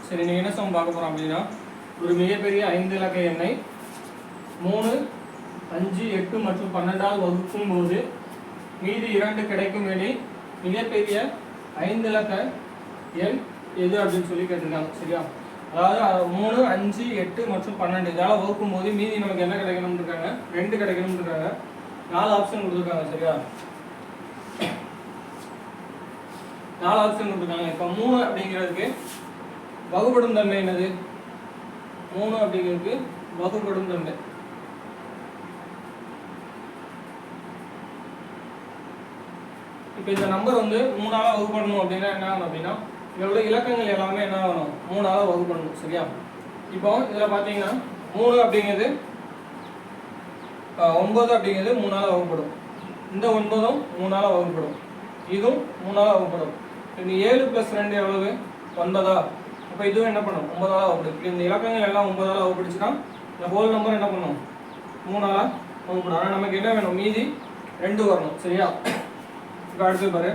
சரி, நீங்கள் என்ன சம் பார்க்க போகிறோம் அப்படின்னா, ஒரு மிகப்பெரிய 5 இலக்க எண்ணை 3, 5, 8 மற்றும் 12ஆல் வகுக்கும் போது மீதி 2 கிடைக்கும் எனில் மிகப்பெரிய 5 இலக்க எண் எது அப்படின்னு சொல்லி கேட்டிருக்காங்க. சரியா? அதாவது 3, 5, 8 மற்றும் 12 இதால் வகுக்கும் போது மீதி நமக்கு என்ன கிடைக்கணும்னு இருக்காங்க, 2 கிடைக்கணும்னு இருக்காங்க. 4 ஆப்ஷன் கொடுத்துருக்காங்க. சரியா? 4 ஆப்ஷன் கொடுத்துருக்காங்க. இப்போ 3 அப்படிங்கிறதுக்கு வகுப்படும் தன்மை என்னது? 3 அப்படிங்கிறதுக்கு வகுப்படும் தன்மை இப்போ இந்த நம்பர் வந்து 3ஆல வகுப்படணும் அப்படின்னா என்ன ஆகணும் அப்படின்னா, இதோட இலக்கங்கள் எல்லாமே என்ன ஆகணும், 3ஆல வகுப்படணும். சரியா? இப்போ இதில் பார்த்தீங்கன்னா 3 அப்படிங்கிறது 9 அப்படிங்கிறது 3ஆல வகுப்படும். இந்த 9ம் 3ஆல வகுப்படும். இதுவும் 3ஆல வகுப்படும். இந்த 7 + 2 எவ்வளவு? 9ஆ? அப்போ இதுவும் என்ன பண்ணும்? 9ஆல வகுப்படும். இந்த இலக்கங்கள் எல்லாம் 9ஆல வகுப்படுச்சுன்னா இந்த ஹோல் நம்பர் என்ன பண்ணும்? 3ஆல வகுப்படும். ஆனால் நமக்கு என்ன வேணும்? மீதி 2 வரணும். சரியா? இப்போ அடுத்து பாரு,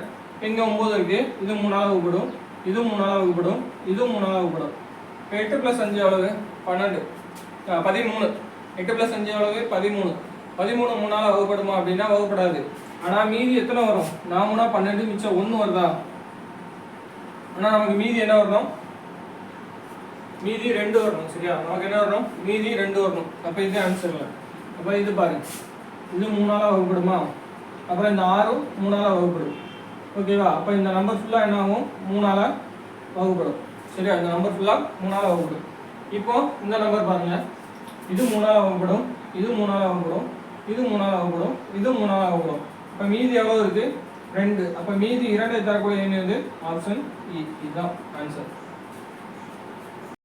இங்கே 9 இருக்கு, இது 3ஆல வகுப்படும், இது 3ஆல வகுப்படும், இது 3ஆல வகுப்படும். இப்போ 8 + 5 எவ்வளவு? 13. 8 + 5 எவ்வளவு? 13. 13 3ஆல வகுப்படுமா அப்படின்னா வகுப்படாது. ஆனால் மீதி எத்தனை வரும்? 4 × 12 மிச்சம் 1 வருதா? ஆனால் நமக்கு மீதி என்ன வரணும்? மீதி 2 வரணும். சரியா? நமக்கு என்ன வரணும்? மீதி 2 வரணும். அப்போ இது ஆன்சர்ல. அப்போ இது பாரு, இது 3ஆல வகுப்படுமா? அப்புறம் இந்த 6ம் 3ஆல வகுப்படும். ஓகேவா? அப்போ இந்த நம்பர் ஃபுல்லாக என்ன ஆகும்? 3ஆல வகுப்படும். சரியா? இந்த நம்பர் ஃபுல்லாக 3ஆல வகுப்படும். இப்போ இந்த நம்பர் பாருங்க, இது 3ஆல வகுப்படும், இது 3ஆல வகுப்படும், இது 3ஆல வகுப்படும், இது 3ஆல வகுப்படும். இப்போ மீதி எவ்வளோ இருக்கு? 2. அப்போ மீதி 2 தரக்கூடிய எண் வந்து ஆப்ஷன் இ. இதுதான் ஆன்சர்.